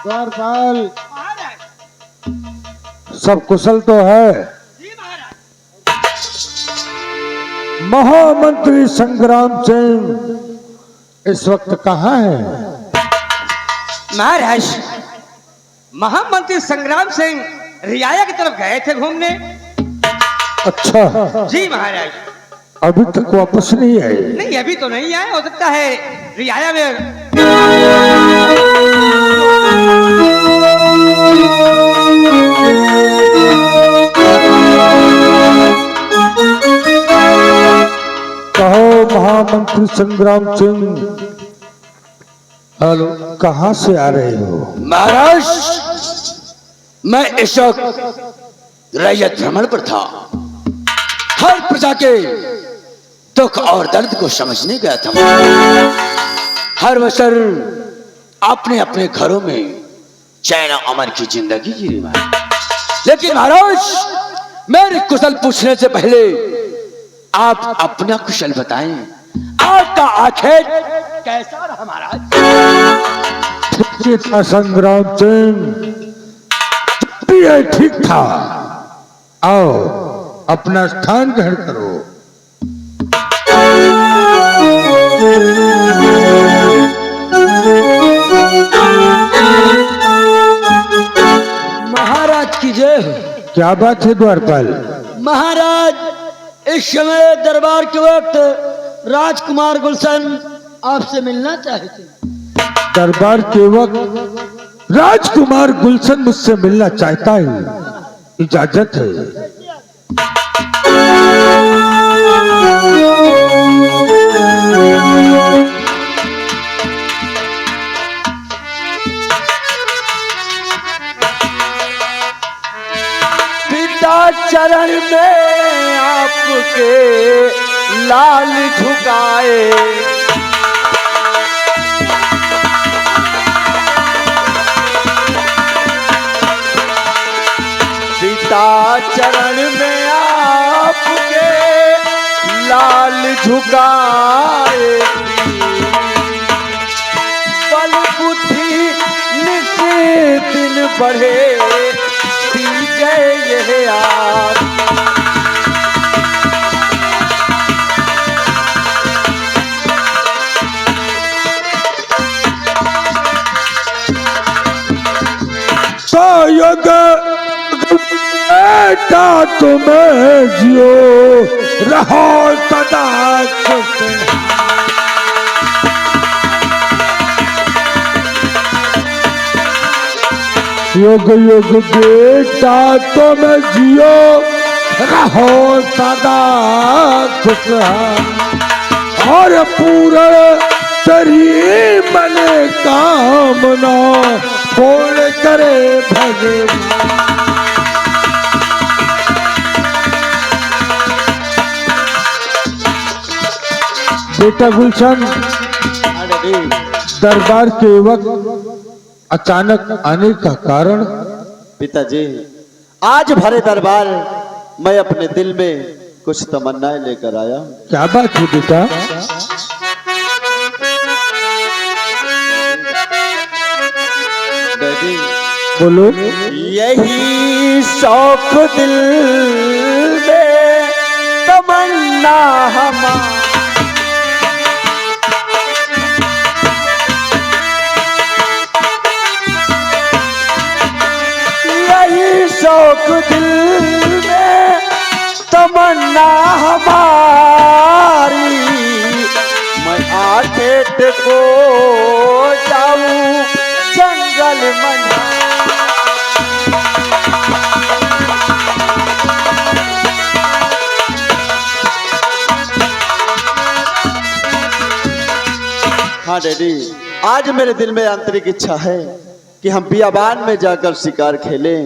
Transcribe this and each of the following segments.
द्वारपाल महाराज। सब कुशल तो है। जी महाराज। महामंत्री संग्राम सिंह इस वक्त कहाँ है? महाराज, महामंत्री संग्राम सिंह रियाया की तरफ गए थे घूमने। अच्छा, जी महाराज। अभी तक वापस नहीं आए? नहीं, अभी तो नहीं आए, हो सकता है रियाया में। कहो महामंत्री संग्राम सिंह, हेलो कहाँ से आ रहे हो? महाराज, मैं इस वक्त रैयत भ्रमण पर था। हर प्रजा के दुख और दर्द को समझने गया था। हर बशर अपने अपने घरों में चैन अमन की जिंदगी जी रहा है। लेकिन महाराज, मेरे कुशल पूछने से पहले आप अपना कुशल बताएं। आपका आखिर कैसा रहा महाराज? ठीक था संग्राम सिंह, ठीक था। आओ अपना स्थान ग्रहण करो। महाराज की जय हो। क्या बात है द्वारपाल? महाराज, इस समय दरबार के वक्त राजकुमार गुलशन आपसे मिलना चाहते। दरबार के वक्त राजकुमार गुलशन मुझसे मिलना चाहता है, इजाजत है? पिता चरण में आपके लाल झुकाए, पिता चरण में आपके लाल झुकाए, बल बुद्धि निश्चित दिन बढ़े, दी गए ये आज। तो युग बेटा तुम्हें जियो रहो सदा खुश। युग युग बेटा तुम जियो रहो सदा खुशहाल, और पूर्ण तेरी मन कामना पूर्ण करे भगवान। बेटा गुलशन, दरबार के वक्त अचानक आने का कारण? पिताजी, आज भरे दरबार मैं अपने दिल में कुछ तमन्नाएं लेकर आया। क्या बात है बेटा? डैडी, बोलो। यही शौक दिल में तमन्ना हमारी, यही शौक दिल में तमन्ना हमारी, मैं आखेट को जाऊं जंगल मना। हाँ डैडी, आज मेरे दिल में आंतरिक इच्छा है कि हम बियाबान में जाकर शिकार खेलें।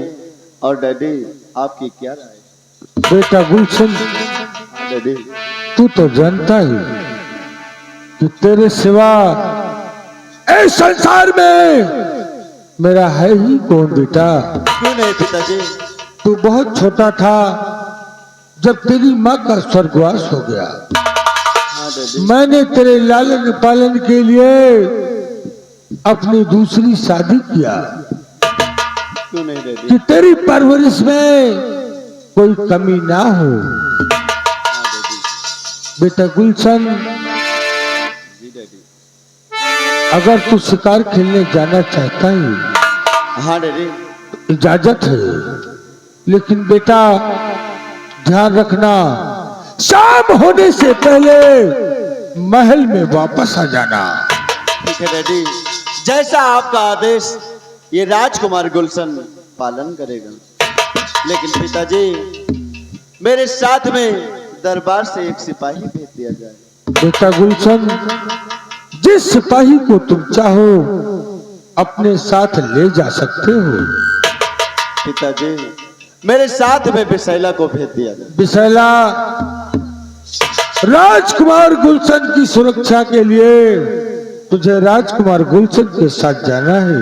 और डैडी, आपकी क्या राय? बेटा गुलशन, हाँ डैडी, तू तो जानता ही कि तेरे सिवा इस संसार में मेरा है ही कौन बेटा। क्यों नहीं पिताजी? तू बहुत छोटा था जब तेरी माँ का स्वर्गवास हो गया। हाँ डैडी, मैंने तेरे लालन पालन के लिए अपनी दूसरी शादी किया क्यों नहीं डैडी? कि तेरी परवरिश में कोई कमी ना हो। बेटा गुलशन, जी डैडी। अगर तू शिकार खेलने जाना चाहता है हाँ डैडी। इजाजत है, लेकिन बेटा ध्यान रखना, शाम होने से पहले महल में वापस आ जाना। ठीक है डैडी, जैसा आपका आदेश ये राजकुमार गुलशन पालन करेगा। लेकिन पिताजी, मेरे साथ में दरबार से एक सिपाही भेज दिया जाए। बेटा गुलशन, जिस सिपाही को तुम चाहो अपने साथ ले जा सकते हो। पिताजी, मेरे साथ में बिसैला को भेज दिया जाए। बिसैला, राजकुमार गुलशन की सुरक्षा के लिए तुझे राजकुमार गुलशन के साथ जाना है।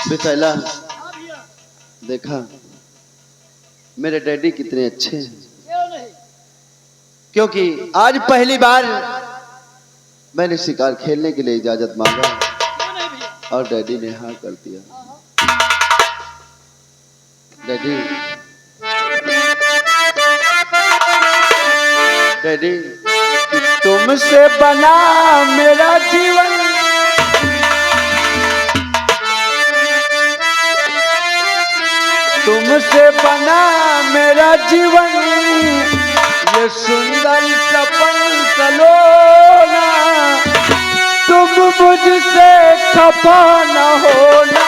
बिसैला, देखा मेरे डैडी कितने अच्छे हैं, क्योंकि आज पहली बार मैंने शिकार खेलने के लिए इजाजत मांगा और डैडी ने हाँ कर दिया। डैडी, डैडी, तुमसे बना मेरा जीवन, तुमसे बना मेरा जीवन, ये सुंदर सपन सलोना, तुम मुझसे खफा न होना,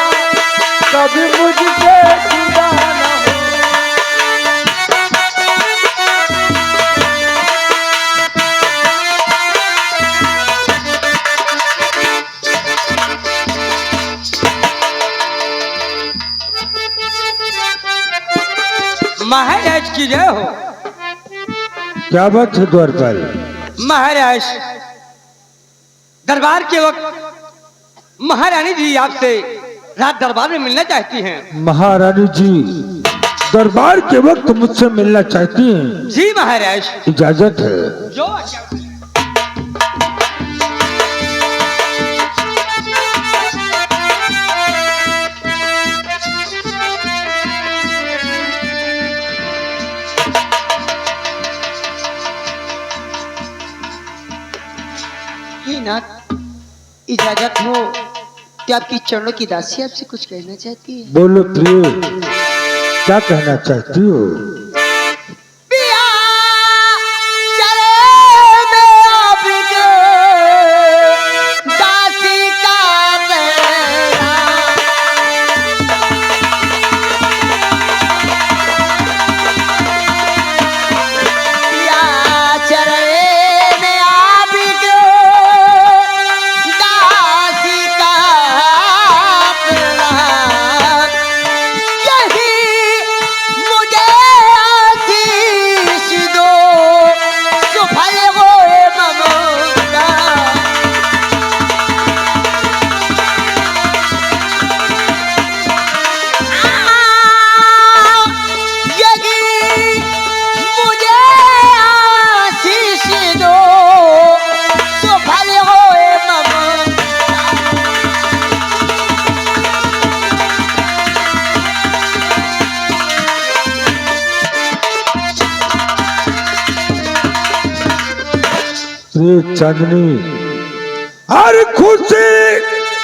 कभी मुझसे जुदा न हो। महाराज की जय हो। क्या बात है द्वारपाल? महाराज, दरबार के वक्त महारानी जी आपसे रात दरबार में मिलना चाहती हैं। महारानी जी दरबार के वक्त मुझसे मिलना चाहती हैं। जी महाराज, इजाजत है। जो इजाजत हो तो आपकी चरणों की दासी आपसे कुछ कहना चाहती है। बोलो प्रिय, क्या कहना चाहती हो? चांदनी, हर खुशी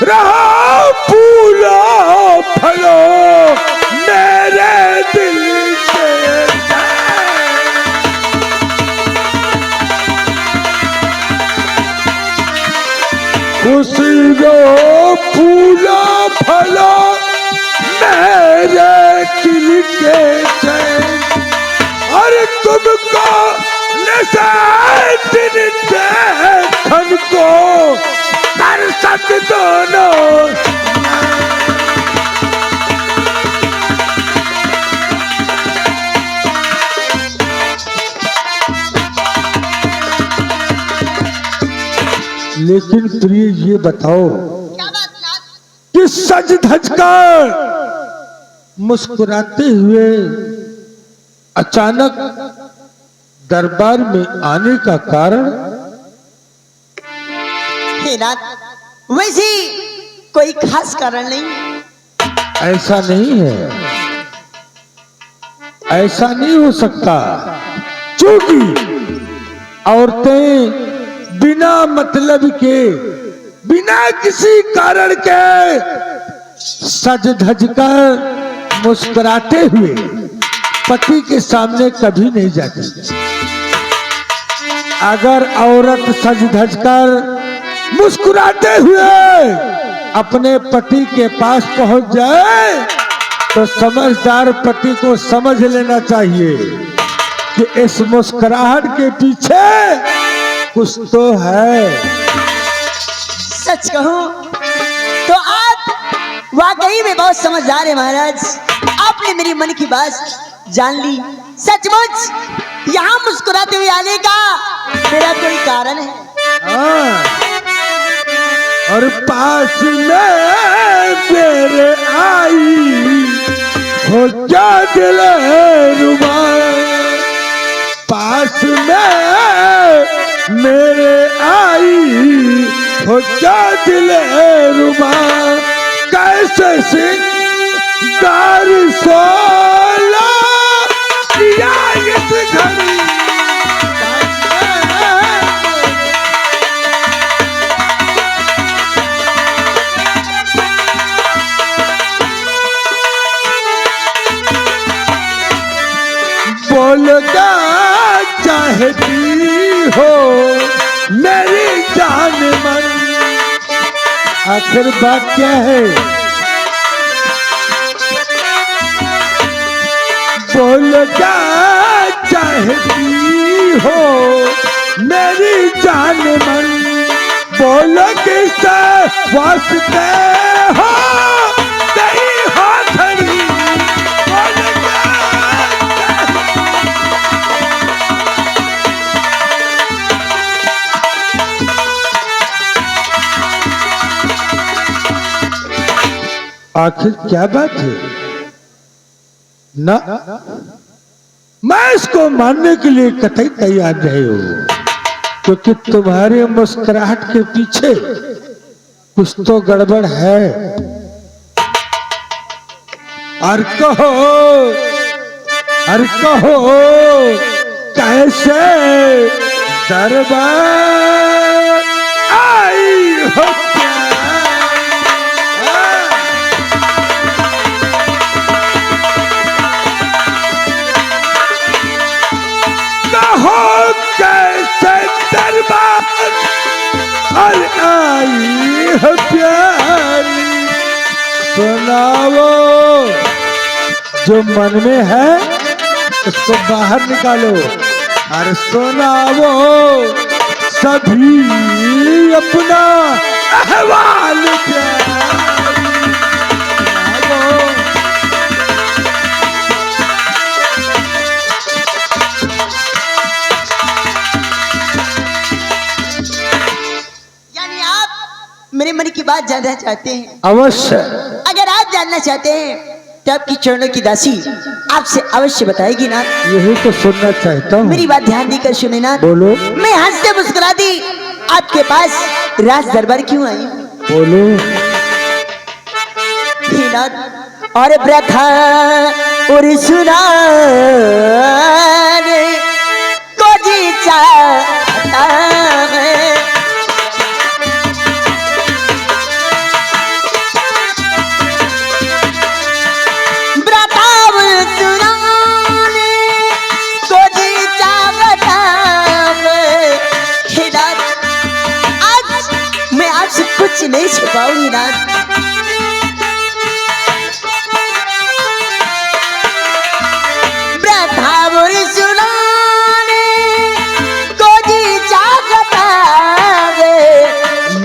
रहा फूला फलो मेरे दिल के, खुशी रो फूला फलो मेरे दिल के चैन, अरे तुमको धन को कर सक दोनों। लेकिन प्रिय ये बताओ कि सज धज कर मुस्कुराते हुए अचानक दरबार में आने का कारण? हे नहीं नाथ, वैसे कोई खास कारण नहीं। ऐसा नहीं है, ऐसा नहीं हो सकता, क्योंकि औरतें बिना मतलब के, बिना किसी कारण के सज धज कर मुस्कुराते हुए पति के सामने कभी नहीं जाती। अगर औरत सज धज कर मुस्कुराते हुए अपने पति के पास पहुंच जाए तो समझदार पति को समझ लेना चाहिए कि इस मुस्कुराहट के पीछे कुछ तो है। सच कहूं तो आप वाकई में बहुत समझदार है महाराज। आपने मेरी मन की बात जान ली। सचमुच यहाँ मुस्कुराते हुए आने का मेरा कोई कारण है? हाँ। और पास में मेरे आई हो क्या दिल रुबा, पास में मेरे आई हो क्या दिल रुबा, कैसे सिंगार सोला किया इस घड़ी। बोल क्या चाहती हो मेरी जान मन, आखिर बात क्या है? बोल क्या चाहती हो मेरी जान मन, बोलो किससे वास्ते हो नहीं हो खड़ी, बोल क्या आखिर क्या बात है? ना, मैं इसको मानने के लिए कतई तैयार नहीं हूं, क्योंकि तुम्हारे मुस्कुराहट के पीछे कुछ तो गड़बड़ है। और कहो कैसे दरबार आई हो कैसे दरबार और आई हो प्यारी, सुनाओ जो मन में है उसको बाहर निकालो और सुनाओ सभी अपना अहवाल प्यारी। मेरे मन की बात जानना चाहते हैं? अवश्य। अगर आप जानना चाहते हैं तो आपकी चरणों की दासी आपसे अवश्य बताएगी ना। यही तो सुनना चाहता हूँ। मेरी बात ध्यान देकर सुने ना। बोलो। मैं हंसते मुस्कुराती आपके पास राज दरबार क्यों आई? बोलो। और प्रथा और सुना को जी चाहता है, कुछ नहीं छुपाऊंगी ना। ब्रह्मावर सुनाने को जी चाहता है,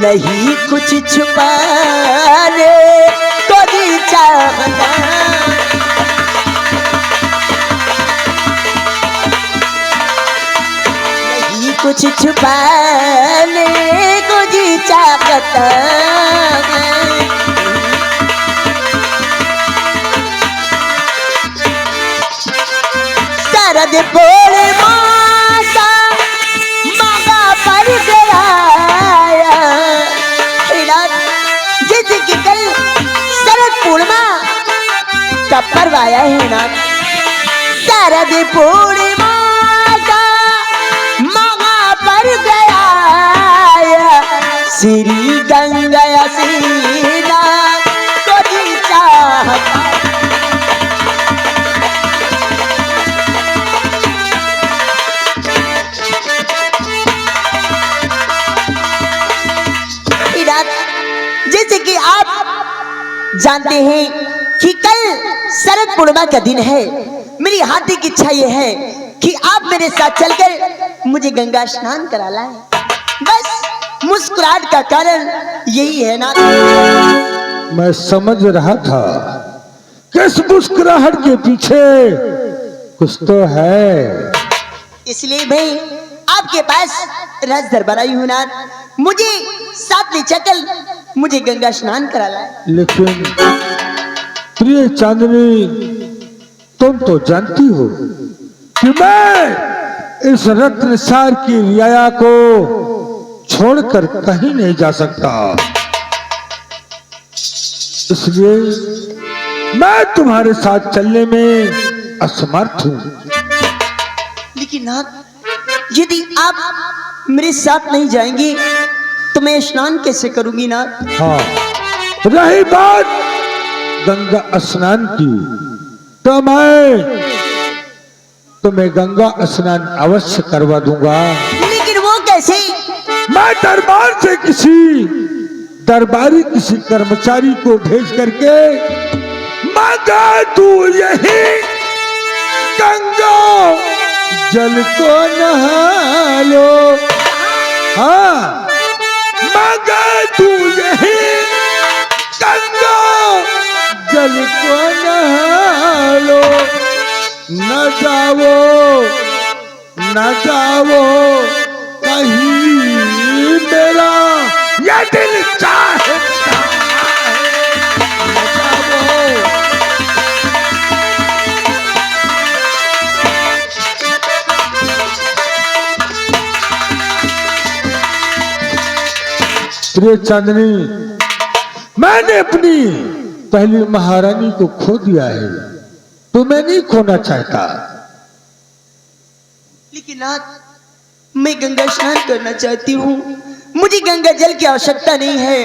नहीं कुछ छुपाने को जी चाहता, नहीं कुछ छुपाने को जी चाहता है। शरद बोले माता मांगा पर गया, पूर्णिमा का पर्व आया है ना, शरद पूर्णिमा का महा पर्व गया, श्री गंगा सीना कोई चाहता। जैसे कि आप जानते हैं कि कल शरद पूर्णिमा का दिन है, मेरी हार्दिक इच्छा यह है कि आप मेरे साथ चलकर मुझे गंगा स्नान करा लाएं। बस मुस्कुराहट का कारण यही है ना। मैं समझ रहा था कि इस मुस्कुराहट के पीछे कुछ तो है, इसलिए भाई आपके पास राज दरबार आई हूं ना, मुझे साथ ले चल मुझे गंगा स्नान करा लाए। लेकिन प्रिय चांदनी, तुम तो जानती हो कि मैं इस रत्नसार की रियाया को छोड़कर कहीं नहीं जा सकता, इसलिए मैं तुम्हारे साथ चलने में असमर्थ हूं। लेकिन नाथ, यदि आप मेरे साथ नहीं जाएंगे तो मैं स्नान कैसे करूंगी नाथ? हाँ, रही बात गंगा स्नान की, तो मैं तुम्हें गंगा स्नान अवश्य करवा दूंगा। लेकिन वो कैसे? मैं दरबार से दरबारी किसी कर्मचारी को भेज करके मांगा तू यही गंगा जल को नहा लो। हाँ, मांगा तू यही गंगा जल को नहा लो। न जाओ कहीं मेरा ये दिल चाहता है, न जाओ। प्रिय चांदनी, मैंने अपनी पहली महारानी को खो दिया है, तो मैं नहीं खोना चाहता। लेकिन नाथ, मैं गंगा स्नान करना चाहती हूँ, मुझे गंगा जल की आवश्यकता नहीं है।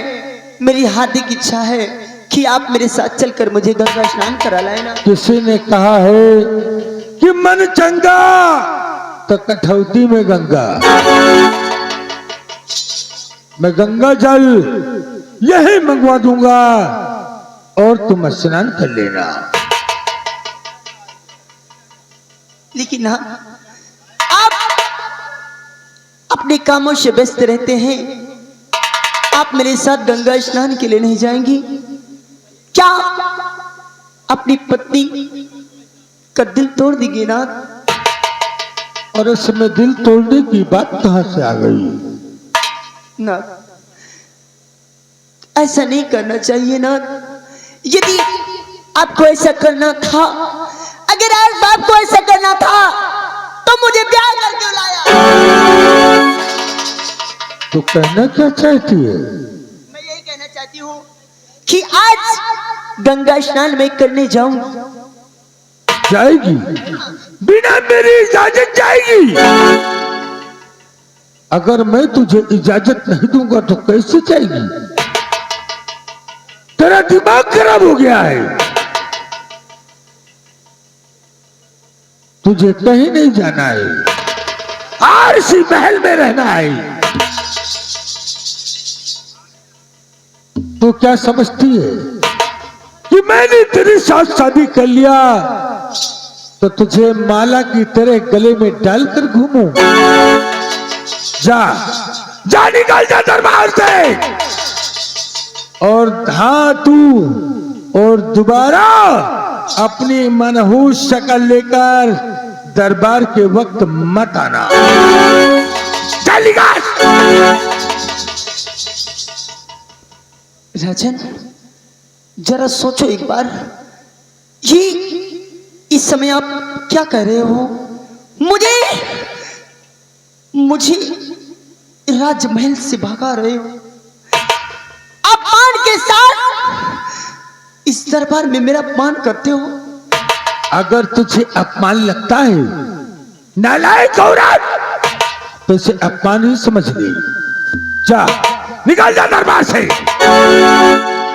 मेरी हार्दिक इच्छा है कि आप मेरे साथ चलकर मुझे गंगा स्नान करा लाए ना। किसी ने कहा है कि मन चंगा तो कठौती में गंगा। मैं गंगा जल यही मंगवा दूंगा और तुम स्नान कर लेना। लेकिन हाँ, आप अपने कामों से व्यस्त रहते हैं, आप मेरे साथ गंगा स्नान के लिए नहीं जाएंगी क्या? अपनी पत्नी का दिल तोड़ देंगे ना? और इसमें दिल तोड़ने की बात कहां से आ गई? ना, ऐसा नहीं करना चाहिए ना। यदि आपको ऐसा करना था, अगर आज आपको ऐसा करना था तो मुझे ब्याह करके लाया। तो कहना क्या चाहती है? मैं यही कहना चाहती हूँ कि आज गंगा स्नान में करने जाऊं। जाएगी? बिना मेरी इजाजत जाएगी? अगर मैं तुझे इजाजत नहीं दूंगा तो कैसे जाएगी? तेरा दिमाग खराब हो गया है। तुझे कहीं नहीं जाना है, और इसी महल में रहना है। तू क्या समझती है कि मैंने तेरे साथ शादी कर लिया तो तुझे माला की तरह गले में डालकर घूमूं? जा निकल जा दरबार से, और धातु और दोबारा अपनी मनहूस शक्ल लेकर दरबार के वक्त मत आना। चल निकल। राजन, जरा सोचो एक बार, ये इस समय आप क्या कर रहे हो? मुझे राजमहल से भगा रहे हो, अपमान के साथ इस इस दरबार में मेरा अपमान करते हो? अगर तुझे अपमान लगता है नालायक औरत, तो इसे अपमान ही समझ ले। जा, निकल जा दरबार से।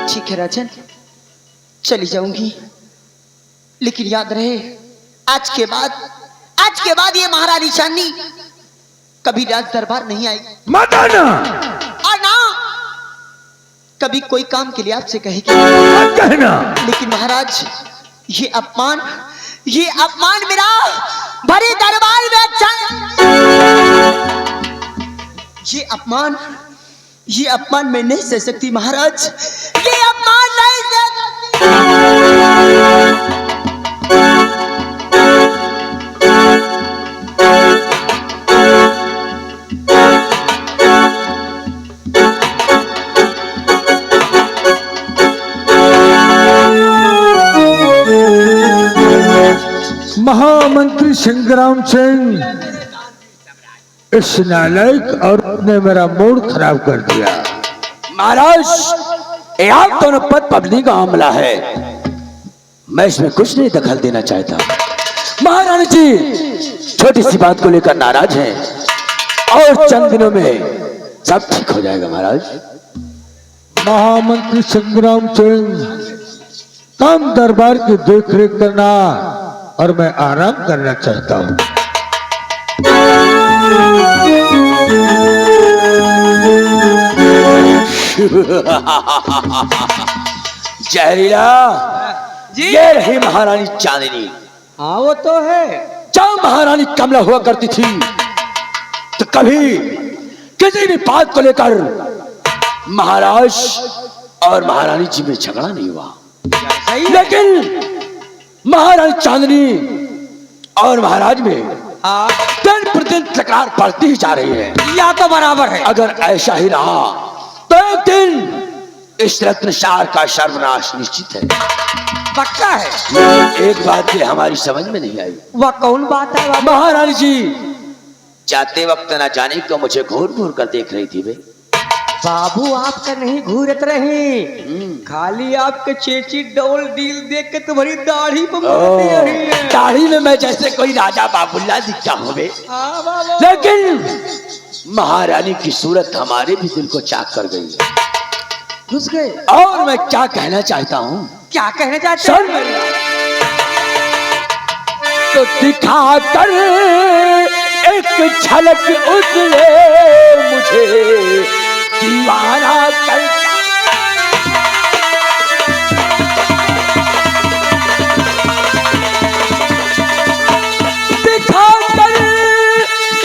ठीक है राजन, चली जाऊंगी, लेकिन याद रहे आज के बाद ये महारानी चांदनी कभी राज दरबार नहीं आएगी। मत आना, और ना कभी कोई काम के लिए आपसे कहेगी। मत कहना। लेकिन महाराज, ये अपमान मेरा भरे दरबार में ये अपमान मैं नहीं सह सकती महाराज, ये अपमान नहीं सह सकती। महामंत्री संग्राम सिंह, इस नालायक और ने मेरा मूड खराब कर दिया। महाराज, ये आप दोनों पद पत्नी का मामला है, मैं इसमें कुछ नहीं दखल देना चाहता। महारानी जी छोटी सी बात को लेकर नाराज हैं और चंद दिनों में सब ठीक हो जाएगा। महाराज, महामंत्री संग्राम सिंह, कम दरबार की देखरेख करना और मैं आराम करना चाहता हूँ। जहरीला, जी। ये रही महारानी चांदनी। हाँ वो तो है। जब महारानी कमला हुआ करती थी तो कभी किसी भी बात को लेकर महाराज और महारानी जी में झगड़ा नहीं हुआ, सही है। लेकिन महारानी चांदनी और महाराज में हाँ, दिन प्रतिदिन तकरार बढ़ती ही जा रही है। या तो बराबर है। अगर ऐसा ही रहा तो एक दिन इस रत्नसार का सर्वनाश निश्चित है। पक्का है। एक बात ये हमारी समझ में नहीं आई। वह कौन बात है बाबा? महारानी जी जाते वक्त न जाने को मुझे घूर घूर कर देख रही थी। वे बाबू आपका नहीं घूरत रहे, खाली आपके चेची डोल डील देख के तुम्हारी दाढ़ी पर मुड़ती रही है। दाढ़ी में मैं जैसे कोई राजा बाबुल्ला दिखता हूँ बे। हाँ बाबा। लेकिन महारानी की सूरत हमारे भी दिल को चाक कर गई। घुस गए। और मैं क्या कहना चाहता हूँ, क्या कहना चाहते सुन। हैं? तो दिखा कर एक झलक उसने मुझे दीवाना कर दिखा कर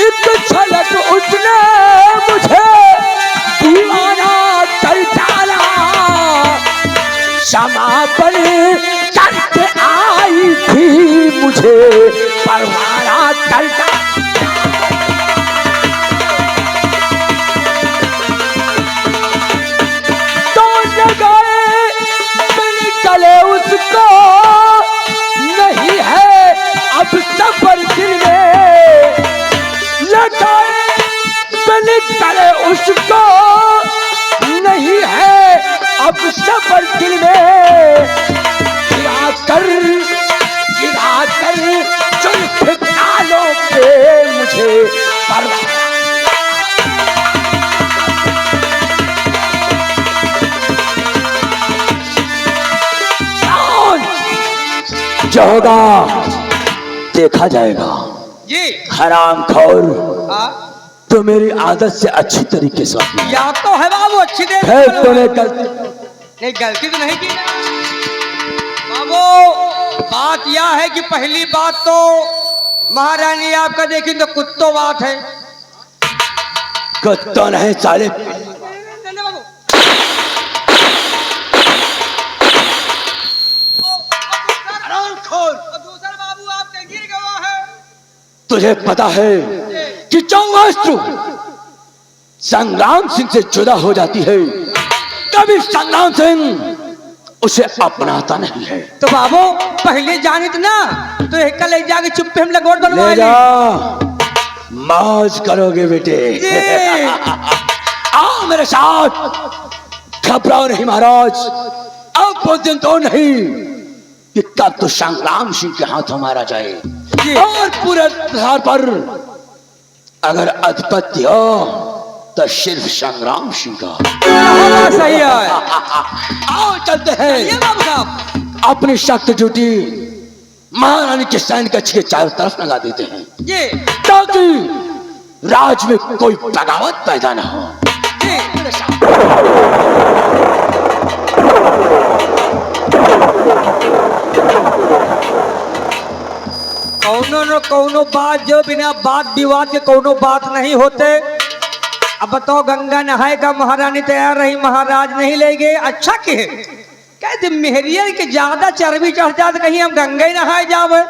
एक झलक उसने मुझे दीवाना कर डाला। क्षमा पर करके आई थी मुझे परवाना कर डाला। निकले उसको नहीं है अब सफर दिल में लगाए, निकले उसको नहीं है अब सफर दिल में। गिरा कर जुल्फ कालों पे मुझे परवाना। जो होगा देखा जाएगा। जी। हरामखोर, हाँ, तो मेरी आदत से अच्छी तरीके से अपनी या तो है बाबू अच्छी देर है तो नहीं गलती। नहीं, गलती तो नहीं की ना बाबू। बात यह है कि पहली बात तो महारानी आपका देखी तो कुत्तो बात है। कुत्ता नहीं साले, बाबू आपके गिर गया है। तुझे पता है कि जो वस्तु संग्राम सिंह से जुदा हो जाती है कभी संग्राम सिंह उसे अपनाता नहीं है। तो बाबू पहले जानित ना तो एक कल जाके चुप्पे हम लगोड़ बनवा ले ली। जा, मौज करोगे बेटे। आओ मेरे साथ, घबराओ नहीं महाराज, अब वो दिन तो नहीं कि तब तो संग्राम सिंह के हाथों मारा जाए और पूरे आधार पर अगर अधिपत्य हो तो सिर्फ संग्राम सिंह का। सही है। आओ चलते हैं, बाबू साहब अपनी शक्ति ड्यूटी महारानी के सैन्य कक्ष के चारों तरफ लगा देते हैं ये ताकि राज में कोई बगावत पैदा न हो। कौनो न कौनो बात जो बिना बात विवाद के कौनो बात नहीं होते। अब बताओ, गंगा नहाए का महारानी तैयार रही, महाराज नहीं ले गए। अच्छा के कहते मेहरियर के ज्यादा चर्बी चढ़ जाते, कहीं हम गंगा ही नहाए जावे।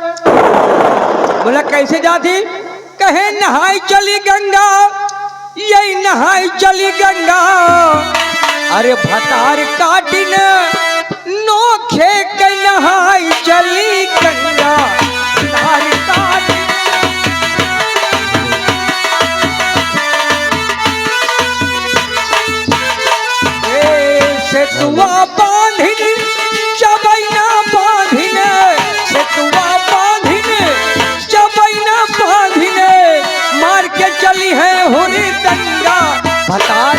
बोला कैसे जाती? कहे नहाई चली गंगा, यही नहाई चली गंगा। अरे भतार काटिन नोखे के नहाई चली गंगा। भतार काटिन सेतुआ बांधिन चबैना बांधिन, सेतुआ बांधिन चबैना बांधिन, मार के चली है हुरी दंगा। भतार